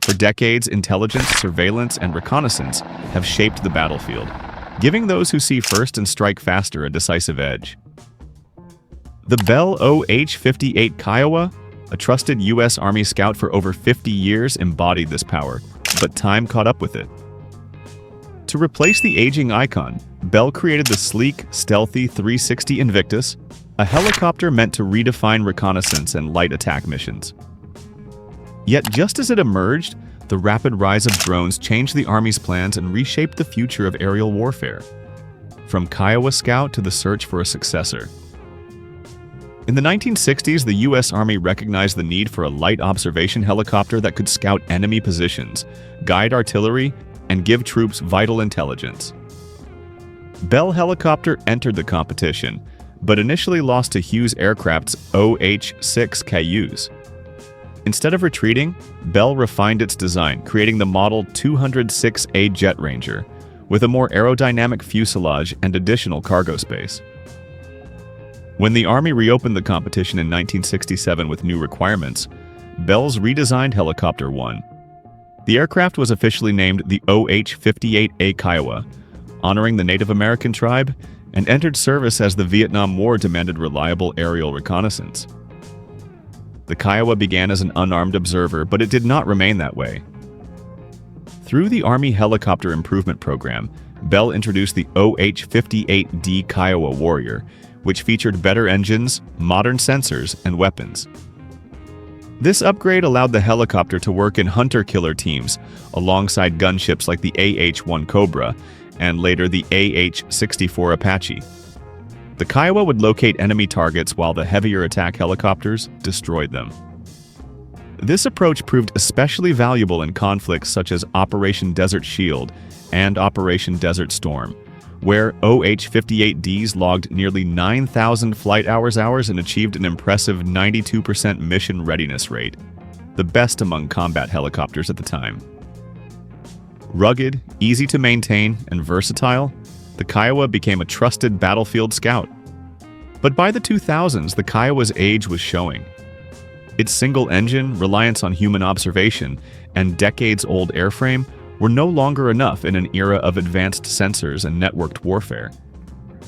For decades, intelligence, surveillance, and reconnaissance have shaped the battlefield, giving those who see first and strike faster a decisive edge. The Bell OH-58 Kiowa, a trusted U.S. Army scout for over 50 years, embodied this power, but time caught up with it. To replace the aging icon, Bell created the sleek, stealthy 360 Invictus, a helicopter meant to redefine reconnaissance and light attack missions. Yet just as it emerged, the rapid rise of drones changed the Army's plans and reshaped the future of aerial warfare. From Kiowa Scout to the search for a successor. In the 1960s, the U.S. Army recognized the need for a light observation helicopter that could scout enemy positions, guide artillery, and give troops vital intelligence. Bell Helicopter entered the competition, but initially lost to Hughes Aircraft's OH-6 Kiowas. Instead of retreating, Bell refined its design, creating the Model 206A Jet Ranger, with a more aerodynamic fuselage and additional cargo space. When the Army reopened the competition in 1967 with new requirements, Bell's redesigned helicopter won. The aircraft was officially named the OH-58 Kiowa, honoring the Native American tribe, and entered service as the Vietnam War demanded reliable aerial reconnaissance. The Kiowa began as an unarmed observer, but it did not remain that way. Through the Army Helicopter Improvement Program, Bell introduced the OH-58D Kiowa Warrior, which featured better engines, modern sensors, and weapons. This upgrade allowed the helicopter to work in hunter-killer teams alongside gunships like the AH-1 Cobra and later the AH-64 Apache. The Kiowa would locate enemy targets while the heavier attack helicopters destroyed them. This approach proved especially valuable in conflicts such as Operation Desert Shield and Operation Desert Storm, where OH-58Ds logged nearly 9,000 flight hours and achieved an impressive 92% mission readiness rate, the best among combat helicopters at the time. Rugged, easy to maintain, and versatile, the Kiowa became a trusted battlefield scout. But by the 2000s, the Kiowa's age was showing. Its single engine, reliance on human observation, and decades-old airframe were no longer enough in an era of advanced sensors and networked warfare.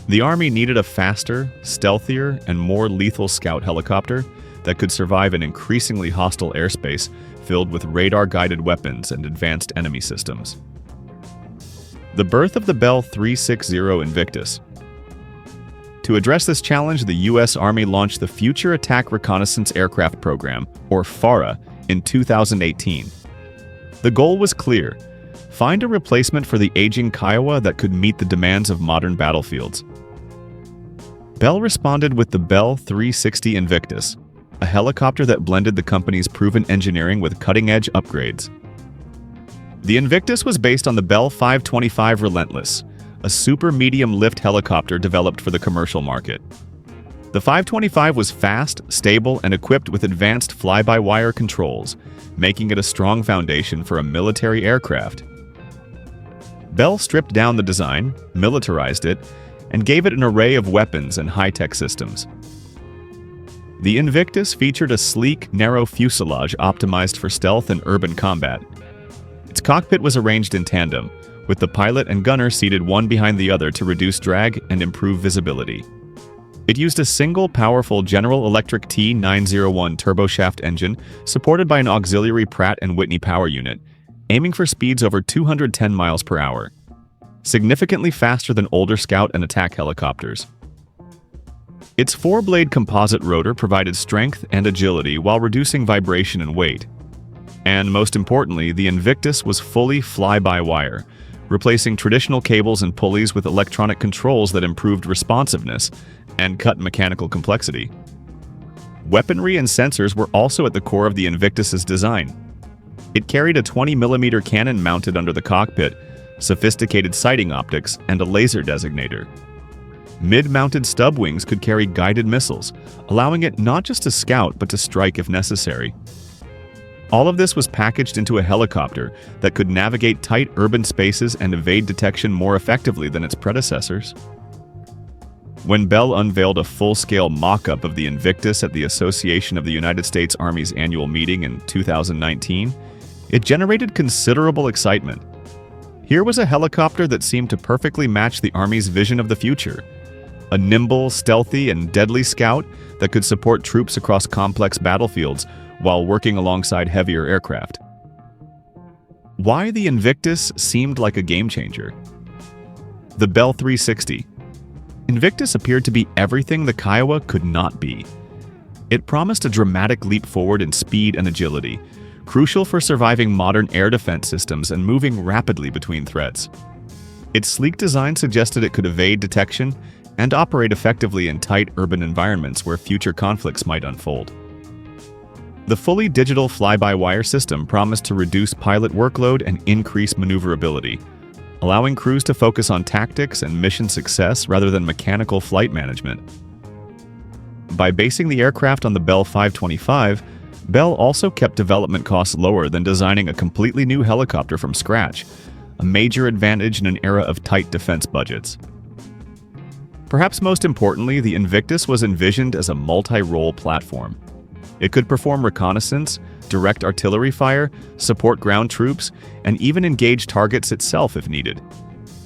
The Army needed a faster, stealthier, and more lethal scout helicopter that could survive an increasingly hostile airspace filled with radar-guided weapons and advanced enemy systems. The birth of the Bell 360 Invictus. To address this challenge, the U.S. Army launched the Future Attack Reconnaissance Aircraft Program, or FARA, in 2018. The goal was clear: find a replacement for the aging Kiowa that could meet the demands of modern battlefields. Bell responded with the Bell 360 Invictus, a helicopter that blended the company's proven engineering with cutting-edge upgrades. The Invictus was based on the Bell 525 Relentless, a super medium lift helicopter developed for the commercial market. The 525 was fast, stable, and equipped with advanced fly-by-wire controls, making it a strong foundation for a military aircraft. Bell stripped down the design, militarized it, and gave it an array of weapons and high-tech systems. The Invictus featured a sleek, narrow fuselage optimized for stealth and urban combat. Its cockpit was arranged in tandem, with the pilot and gunner seated one behind the other to reduce drag and improve visibility. It used a single, powerful General Electric T901 turboshaft engine supported by an auxiliary Pratt & Whitney power unit, aiming for speeds over 210 miles per hour, significantly faster than older scout and attack helicopters. Its four-blade composite rotor provided strength and agility while reducing vibration and weight. And most importantly, the Invictus was fully fly-by-wire, replacing traditional cables and pulleys with electronic controls that improved responsiveness and cut mechanical complexity. Weaponry and sensors were also at the core of the Invictus's design. It carried a 20mm cannon mounted under the cockpit, sophisticated sighting optics, and a laser designator. Mid-mounted stub wings could carry guided missiles, allowing it not just to scout but to strike if necessary. All of this was packaged into a helicopter that could navigate tight urban spaces and evade detection more effectively than its predecessors. When Bell unveiled a full-scale mock-up of the Invictus at the Association of the United States Army's annual meeting in 2019, It generated considerable excitement. Here was a helicopter that seemed to perfectly match the Army's vision of the future. A nimble, stealthy, and deadly scout that could support troops across complex battlefields while working alongside heavier aircraft. Why the Invictus seemed like a game-changer. The Bell 360. Invictus appeared to be everything the Kiowa could not be. It promised a dramatic leap forward in speed and agility, crucial for surviving modern air defense systems and moving rapidly between threats. Its sleek design suggested it could evade detection and operate effectively in tight urban environments where future conflicts might unfold. The fully digital fly-by-wire system promised to reduce pilot workload and increase maneuverability, allowing crews to focus on tactics and mission success rather than mechanical flight management. By basing the aircraft on the Bell 525, Bell also kept development costs lower than designing a completely new helicopter from scratch, a major advantage in an era of tight defense budgets. Perhaps most importantly, the Invictus was envisioned as a multi-role platform. It could perform reconnaissance, direct artillery fire, support ground troops, and even engage targets itself if needed.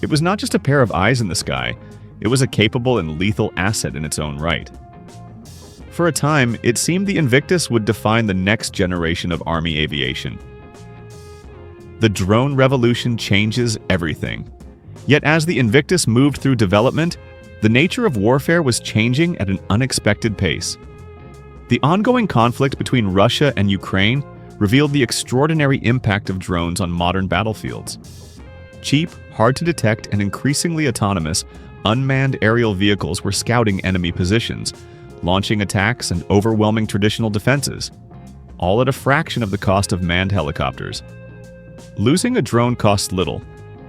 It was not just a pair of eyes in the sky, it was a capable and lethal asset in its own right. For a time, it seemed the Invictus would define the next generation of Army aviation. The drone revolution changes everything. Yet as the Invictus moved through development, the nature of warfare was changing at an unexpected pace. The ongoing conflict between Russia and Ukraine revealed the extraordinary impact of drones on modern battlefields. Cheap, hard-to-detect, and increasingly autonomous, unmanned aerial vehicles were scouting enemy positions, launching attacks and overwhelming traditional defenses, all at a fraction of the cost of manned helicopters. Losing a drone costs little.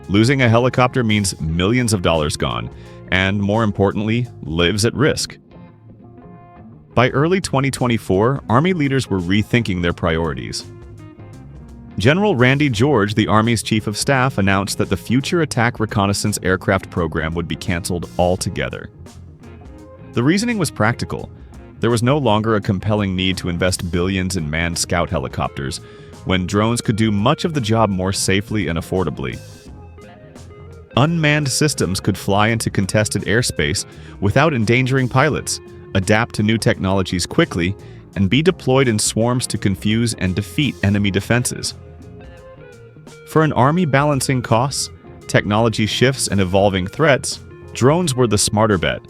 Losing a helicopter means millions of dollars gone, and more importantly, lives at risk. By early 2024, Army leaders were rethinking their priorities. General Randy George, the Army's Chief of Staff, announced that the Future Attack Reconnaissance Aircraft program would be canceled altogether. The reasoning was practical. There was no longer a compelling need to invest billions in manned scout helicopters, when drones could do much of the job more safely and affordably. Unmanned systems could fly into contested airspace without endangering pilots, adapt to new technologies quickly, and be deployed in swarms to confuse and defeat enemy defenses. For an army balancing costs, technology shifts, and evolving threats, drones were the smarter bet.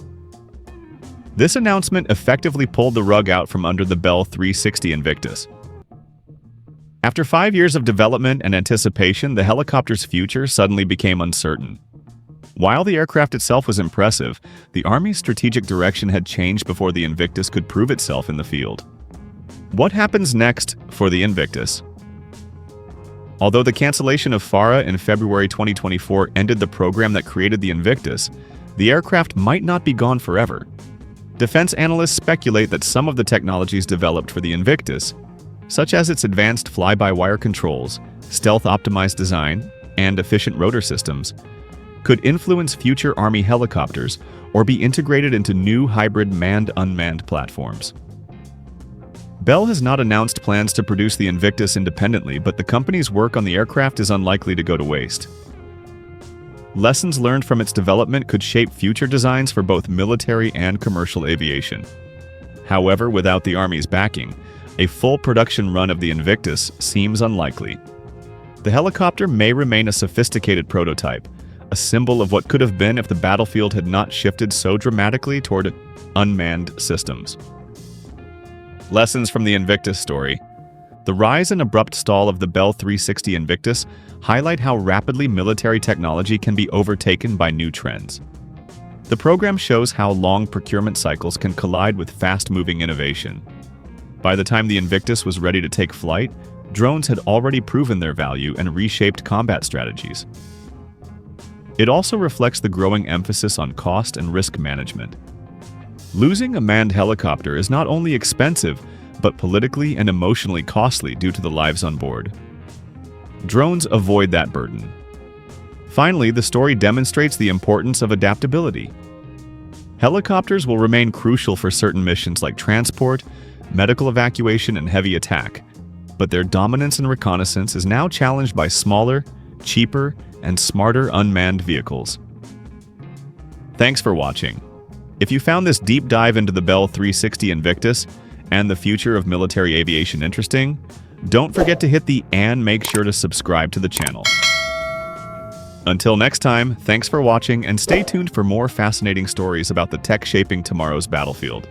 This announcement effectively pulled the rug out from under the Bell 360 Invictus. After 5 years of development and anticipation, the helicopter's future suddenly became uncertain. While the aircraft itself was impressive, the Army's strategic direction had changed before the Invictus could prove itself in the field. What happens next for the Invictus? Although the cancellation of FARA in February 2024 ended the program that created the Invictus, the aircraft might not be gone forever. Defense analysts speculate that some of the technologies developed for the Invictus, such as its advanced fly-by-wire controls, stealth-optimized design, and efficient rotor systems, could influence future Army helicopters or be integrated into new hybrid manned-unmanned platforms. Bell has not announced plans to produce the Invictus independently, but the company's work on the aircraft is unlikely to go to waste. Lessons learned from its development could shape future designs for both military and commercial aviation. However, without the Army's backing, a full production run of the Invictus seems unlikely. The helicopter may remain a sophisticated prototype, a symbol of what could have been if the battlefield had not shifted so dramatically toward unmanned systems. Lessons from the Invictus story. The rise and abrupt stall of the Bell 360 Invictus highlight how rapidly military technology can be overtaken by new trends. The program shows how long procurement cycles can collide with fast-moving innovation. By the time the Invictus was ready to take flight, drones had already proven their value and reshaped combat strategies. It also reflects the growing emphasis on cost and risk management. Losing a manned helicopter is not only expensive, but politically and emotionally costly due to the lives on board. Drones avoid that burden. Finally, the story demonstrates the importance of adaptability. Helicopters will remain crucial for certain missions like transport, medical evacuation, and heavy attack, but their dominance in reconnaissance is now challenged by smaller, cheaper, and smarter unmanned vehicles. Thanks for watching. If you found this deep dive into the Bell 360 Invictus and the future of military aviation interesting, don't forget to hit the and make sure to subscribe to the channel. Until next time, thanks for watching and stay tuned for more fascinating stories about the tech shaping tomorrow's battlefield.